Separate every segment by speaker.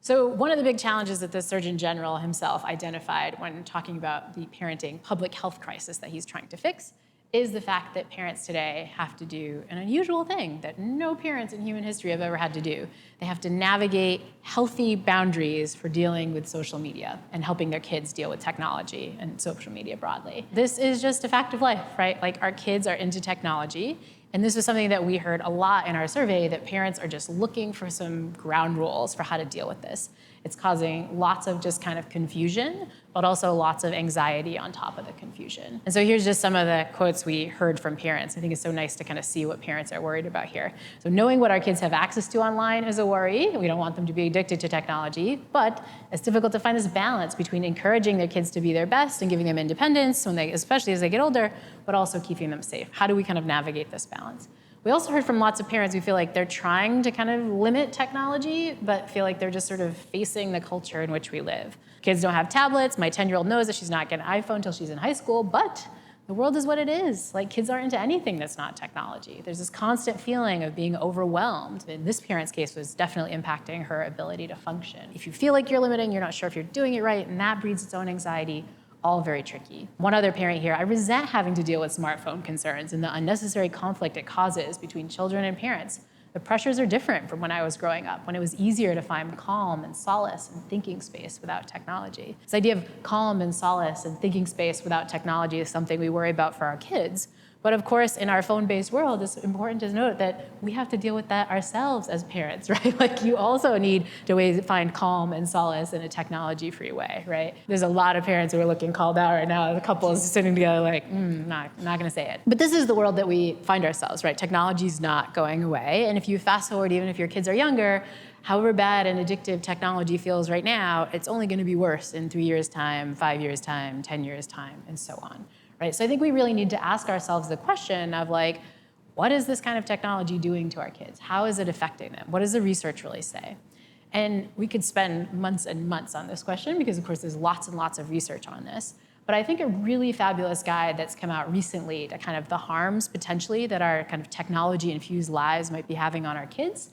Speaker 1: So one of the big challenges that the Surgeon General himself identified when talking about the parenting public health crisis that he's trying to fix is the fact that parents today have to do an unusual thing that no parents in human history have ever had to do. They have to navigate healthy boundaries for dealing with social media and helping their kids deal with technology and social media broadly. This is just a fact of life, right? Like, our kids are into technology. And this was something that we heard a lot in our survey, that parents are just looking for some ground rules for how to deal with this. It's causing lots of just kind of confusion, but also lots of anxiety on top of the confusion. And so here's just some of the quotes we heard from parents. I think it's so nice to kind of see what parents are worried about here. So knowing what our kids have access to online is a worry. We don't want them to be addicted to technology, but it's difficult to find this balance between encouraging their kids to be their best and giving them independence, especially as they get older, but also keeping them safe. How do we kind of navigate this balance? We also heard from lots of parents who feel like they're trying to kind of limit technology, but feel like they're just sort of facing the culture in which we live. Kids don't have tablets. My 10-year-old knows that she's not getting an iPhone until she's in high school, but the world is what it is. Like, kids aren't into anything that's not technology. There's this constant feeling of being overwhelmed. In this parent's case, was definitely impacting her ability to function. If you feel like you're limiting, you're not sure if you're doing it right, and that breeds its own anxiety. All very tricky. One other parent here, I resent having to deal with smartphone concerns and the unnecessary conflict it causes between children and parents. The pressures are different from when I was growing up, when it was easier to find calm and solace and thinking space without technology. This idea of calm and solace and thinking space without technology is something we worry about for our kids. But of course, in our phone-based world, it's important to note that we have to deal with that ourselves as parents, right? Like, you also need to find calm and solace in a technology-free way, right? There's a lot of parents who are looking called out right now. The couple is sitting together like, not gonna say it. But this is the world that we find ourselves, right? Technology's not going away. And if you fast forward, even if your kids are younger, however bad and addictive technology feels right now, it's only gonna be worse in 3 years' time, 5 years' time, 10 years' time, and so on. Right? So I think we really need to ask ourselves the question of, like, what is this kind of technology doing to our kids? How is it affecting them? What does the research really say? And we could spend months and months on this question because, of course, there's lots and lots of research on this. But I think a really fabulous guide that's come out recently to kind of the harms potentially that our kind of technology-infused lives might be having on our kids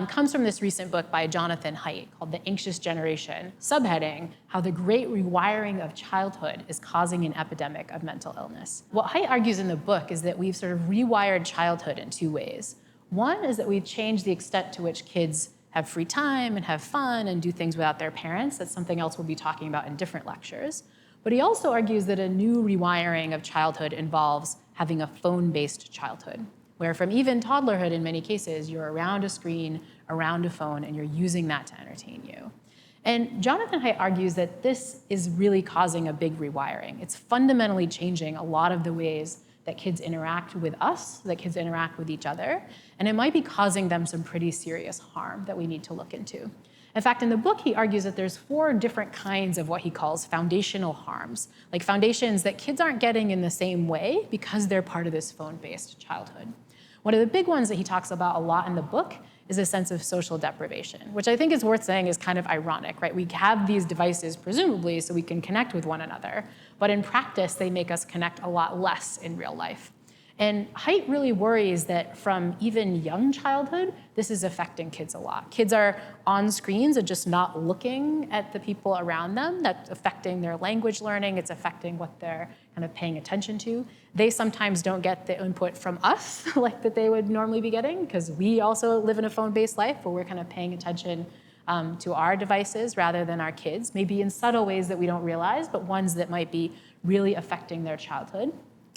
Speaker 1: comes from this recent book by Jonathan Haidt called The Anxious Generation, subheading, How the Great Rewiring of Childhood is Causing an Epidemic of Mental Illness. What Haidt argues in the book is that we've sort of rewired childhood in two ways. One is that we've changed the extent to which kids have free time and have fun and do things without their parents. That's something else we'll be talking about in different lectures. But he also argues that a new rewiring of childhood involves having a phone-based childhood, where from even toddlerhood in many cases, you're around a screen, around a phone, and you're using that to entertain you. And Jonathan Haidt argues that this is really causing a big rewiring. It's fundamentally changing a lot of the ways that kids interact with us, that kids interact with each other, and it might be causing them some pretty serious harm that we need to look into. In fact, in the book, he argues that there's 4 different kinds of what he calls foundational harms, like foundations that kids aren't getting in the same way because they're part of this phone-based childhood. One of the big ones that he talks about a lot in the book is a sense of social deprivation, which I think is worth saying is kind of ironic, right? We have these devices, presumably, so we can connect with one another, but in practice, they make us connect a lot less in real life. And Haidt really worries that from even young childhood, this is affecting kids a lot. Kids are on screens and just not looking at the people around them. That's affecting their language learning. It's affecting what they're kind of paying attention to. They sometimes don't get the input from us like that they would normally be getting, because we also live in a phone-based life where we're kind of paying attention to our devices rather than our kids, maybe in subtle ways that we don't realize, but ones that might be really affecting their childhood.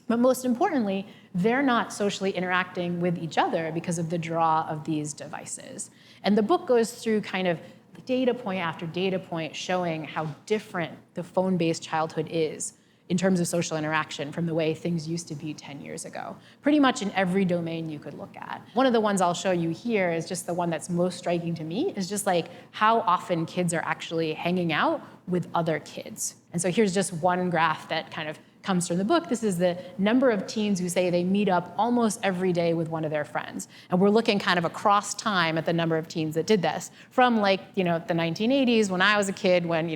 Speaker 1: But most importantly, they're not socially interacting with each other because of the draw of these devices. And the book goes through kind of data point after data point showing how different the phone-based childhood is in terms of social interaction from the way things used to be 10 years ago, pretty much in every domain you could look at. One of the ones I'll show you here is just the one that's most striking to me, is just like how often kids are actually hanging out with other kids. And so here's just one graph that kind of comes from the book. This is the number of teens who say they meet up almost every day with one of their friends. And we're looking kind of across time at the number of teens that did this, from like, the 1980s when I was a kid, when,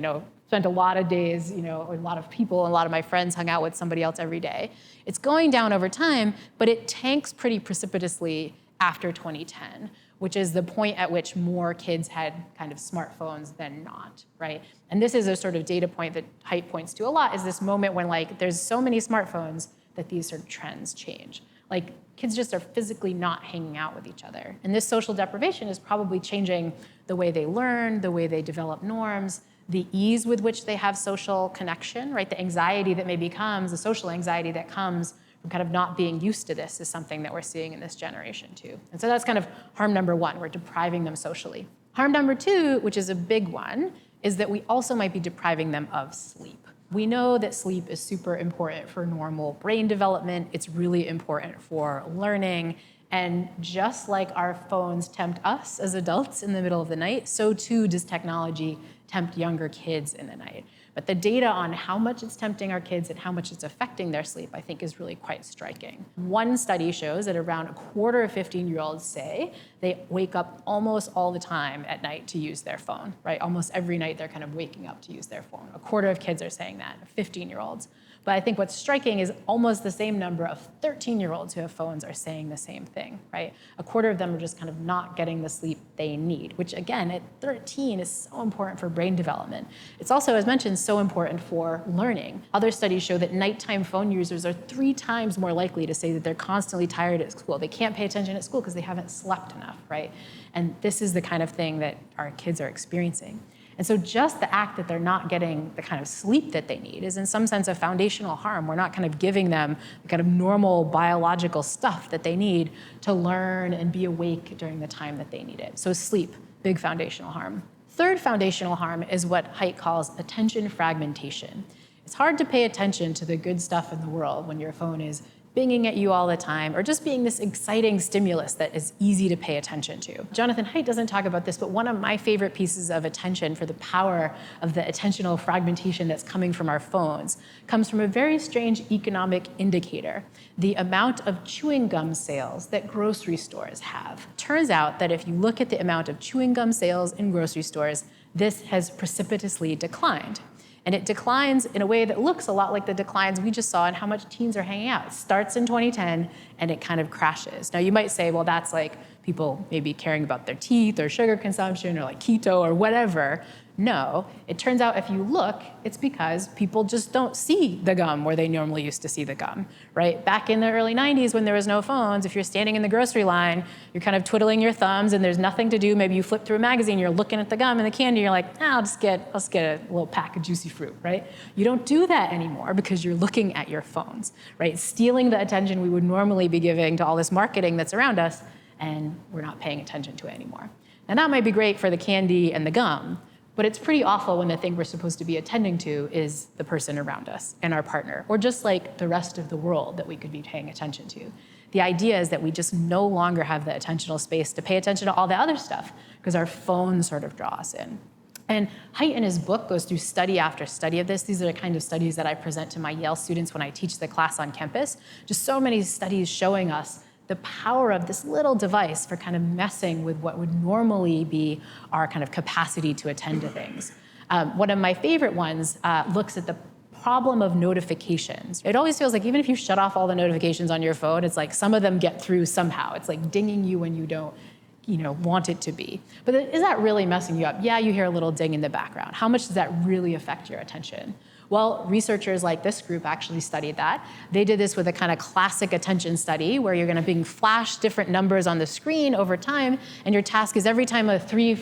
Speaker 1: spent a lot of days, a lot of people, a lot of my friends hung out with somebody else every day. It's going down over time, but it tanks pretty precipitously after 2010, which is the point at which more kids had kind of smartphones than not, right? And this is a sort of data point that Haidt points to a lot, is this moment when like there's so many smartphones that these sort of trends change. Like kids just are physically not hanging out with each other. And this social deprivation is probably changing the way they learn, the way they develop norms, the ease with which they have social connection, right? The anxiety that maybe comes, the social anxiety that comes from kind of not being used to this is something that we're seeing in this generation too. And so that's kind of harm number one, we're depriving them socially. Harm number two, which is a big one, is that we also might be depriving them of sleep. We know that sleep is super important for normal brain development. It's really important for learning. And just like our phones tempt us as adults in the middle of the night, so too does technology tempt younger kids in the night. But the data on how much it's tempting our kids and how much it's affecting their sleep, I think, is really quite striking. One study shows that around a quarter of 15-year-olds say they wake up almost all the time at night to use their phone, right? Almost every night they're kind of waking up to use their phone. A quarter of kids are saying that, 15-year-olds. But I think what's striking is almost the same number of 13-year-olds who have phones are saying the same thing, right? A quarter of them are just kind of not getting the sleep they need, which again, at 13 is so important for brain development. It's also, as mentioned, so important for learning. Other studies show that nighttime phone users are 3 times more likely to say that they're constantly tired at school. They can't pay attention at school because they haven't slept enough, right? And this is the kind of thing that our kids are experiencing. And so just the act that they're not getting the kind of sleep that they need is in some sense a foundational harm. We're not kind of giving them the kind of normal biological stuff that they need to learn and be awake during the time that they need it. So sleep, big foundational harm. Third foundational harm is what Haidt calls attention fragmentation. It's hard to pay attention to the good stuff in the world when your phone is binging at you all the time, or just being this exciting stimulus that is easy to pay attention to. Jonathan Haidt doesn't talk about this, but one of my favorite pieces of attention for the power of the attentional fragmentation that's coming from our phones comes from a very strange economic indicator, the amount of chewing gum sales that grocery stores have. Turns out that if you look at the amount of chewing gum sales in grocery stores, this has precipitously declined. And it declines in a way that looks a lot like the declines we just saw in how much teens are hanging out. It starts in 2010, and it kind of crashes. Now, you might say, well, that's like people maybe caring about their teeth or sugar consumption or like keto or whatever. No, it turns out if you look, it's because people just don't see the gum where they normally used to see the gum, right? Back in the early 90s when there was no phones, if you're standing in the grocery line, you're kind of twiddling your thumbs and there's nothing to do. Maybe you flip through a magazine, you're looking at the gum and the candy, you're like, I'll just get a little pack of juicy fruit, right? You don't do that anymore because you're looking at your phones, right? Stealing the attention we would normally be giving to all this marketing that's around us, and we're not paying attention to it anymore. Now that might be great for the candy and the gum, but it's pretty awful when the thing we're supposed to be attending to is the person around us and our partner, or just like the rest of the world that we could be paying attention to. The idea is that we just no longer have the attentional space to pay attention to all the other stuff because our phones sort of draw us in. And Haidt in his book goes through study after study of this. These are the kind of studies that I present to my Yale students when I teach the class on campus. Just so many studies showing us the power of this little device for kind of messing with what would normally be our kind of capacity to attend to things. One of my favorite ones looks at the problem of notifications. It always feels like even if you shut off all the notifications on your phone, it's like some of them get through somehow. It's like dinging you when you don't want it to be. But is that really messing you up? Yeah, you hear a little ding in the background. How much does that really affect your attention? Well, researchers like this group actually studied that. They did this with a kind of classic attention study where you're going to flash different numbers on the screen over time, and your task is every time a 3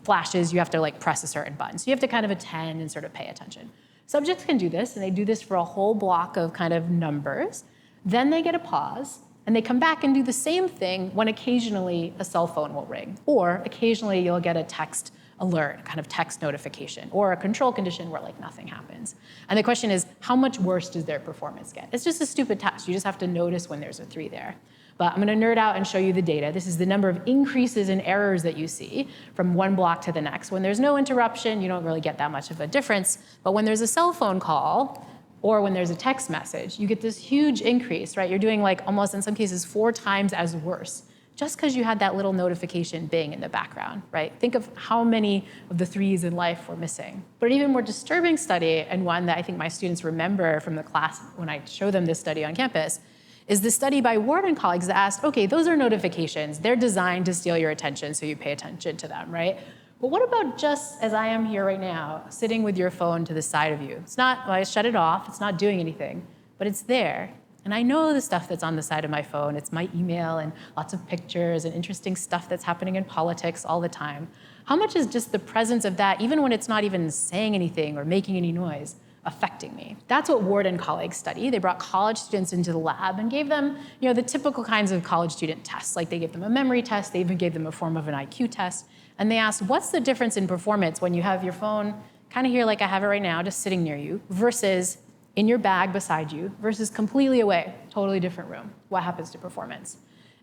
Speaker 1: flashes, you have to like press a certain button. So you have to kind of attend and sort of pay attention. Subjects can do this, and they do this for a whole block of kind of numbers. Then they get a pause, and they come back and do the same thing when occasionally a cell phone will ring, or occasionally you'll get a text alert, kind of text notification, or a control condition where like nothing happens. And the question is, how much worse does their performance get? It's just a stupid test. You just have to notice when there's a 3 there. But I'm going to nerd out and show you the data. This is the number of increases in errors that you see from one block to the next. When there's no interruption, you don't really get that much of a difference. But when there's a cell phone call, or when there's a text message, you get this huge increase, right? You're doing like almost in some cases 4 times as worse, just because you had that little notification bing in the background, right? Think of how many of the 3s in life we're missing. But an even more disturbing study, and one that I think my students remember from the class when I show them this study on campus, is the study by Ward and colleagues that asked, okay, those are notifications. They're designed to steal your attention, so you pay attention to them, right? But what about just as I am here right now, sitting with your phone to the side of you? It's not, well, I shut it off, it's not doing anything, but it's there. And I know the stuff that's on the side of my phone. It's my email and lots of pictures and interesting stuff that's happening in politics all the time. How much is just the presence of that, even when it's not even saying anything or making any noise, affecting me? That's what Ward and colleagues study. They brought college students into the lab and gave them, the typical kinds of college student tests. Like they gave them a memory test, they even gave them a form of an IQ test. And they asked, what's the difference in performance when you have your phone kind of here like I have it right now, just sitting near you, versus in your bag beside you, versus completely away, totally different room? What happens to performance?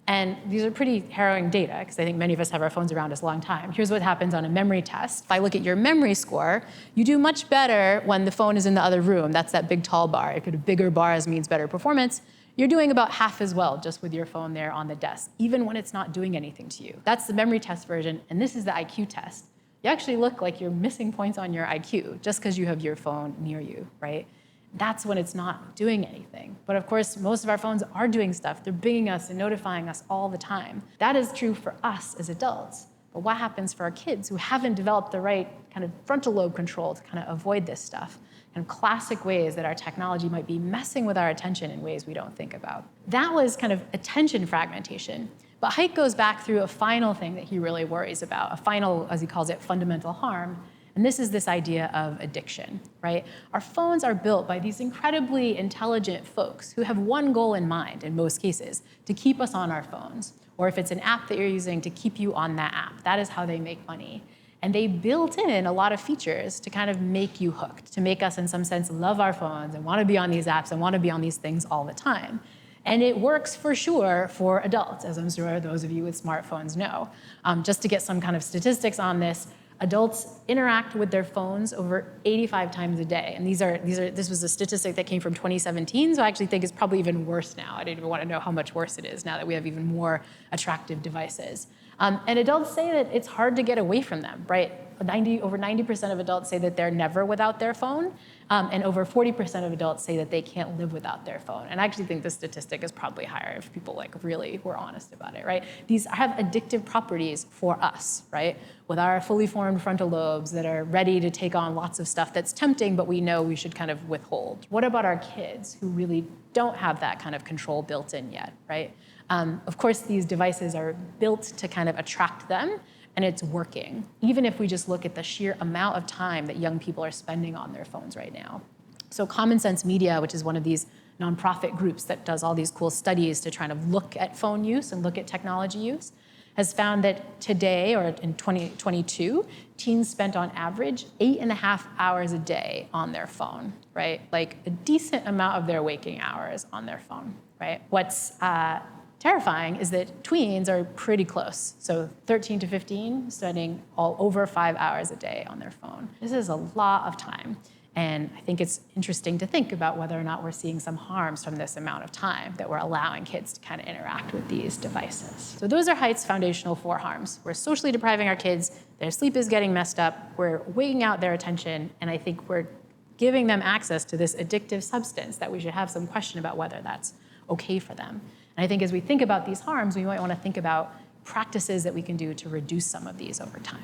Speaker 1: And these are pretty harrowing data, because I think many of us have our phones around us a long time. Here's what happens on a memory test. If I look at your memory score, you do much better when the phone is in the other room. That's that big, tall bar. A bigger bars means better performance. You're doing about half as well just with your phone there on the desk, even when it's not doing anything to you. That's the memory test version, and this is the IQ test. You actually look like you're missing points on your IQ just because you have your phone near you, right? That's when it's not doing anything. But of course, most of our phones are doing stuff. They're pinging us and notifying us all the time. That is true for us as adults. But what happens for our kids who haven't developed the right kind of frontal lobe control to kind of avoid this stuff? And classic ways that our technology might be messing with our attention in ways we don't think about. That was kind of attention fragmentation. But Haidt goes back through a final thing that he really worries about, a final, as he calls it, fundamental harm. And this is this idea of addiction, right? Our phones are built by these incredibly intelligent folks who have one goal in mind, in most cases, to keep us on our phones. Or if it's an app that you're using, to keep you on that app. That is how they make money. And they built in a lot of features to kind of make you hooked, to make us, in some sense, love our phones and want to be on these apps and want to be on these things all the time. And it works for sure for adults, as I'm sure those of you with smartphones know. Just to get some kind of statistics on this, adults interact with their phones over 85 times a day. And this was a statistic that came from 2017, so I actually think it's probably even worse now. I don't even want to know how much worse it is now that we have even more attractive devices. And adults say that it's hard to get away from them, right? Over 90% of adults say that they're never without their phone, and over 40% of adults say that they can't live without their phone. And I actually think the statistic is probably higher if people really were honest about it, right? These have addictive properties for us, right? With our fully formed frontal lobes that are ready to take on lots of stuff that's tempting, but we know we should kind of withhold. What about our kids who really don't have that kind of control built in yet, right? Of course, these devices are built to kind of attract them, and it's working, even if we just look at the sheer amount of time that young people are spending on their phones right now. So Common Sense Media, which is one of these nonprofit groups that does all these cool studies to try to look at phone use and look at technology use, has found that today, or in 2022, teens spent on average 8.5 hours a day on their phone, right? Like a decent amount of their waking hours on their phone, right? What's terrifying is that tweens are pretty close. So 13 to 15, spending all over 5 hours a day on their phone. This is a lot of time. And I think it's interesting to think about whether or not we're seeing some harms from this amount of time that we're allowing kids to kind of interact with these devices. So those are Haidt's foundational 4 harms. We're socially depriving our kids, their sleep is getting messed up, we're weighing out their attention, and I think we're giving them access to this addictive substance that we should have some question about whether that's okay for them. And I think as we think about these harms, we might want to think about practices that we can do to reduce some of these over time.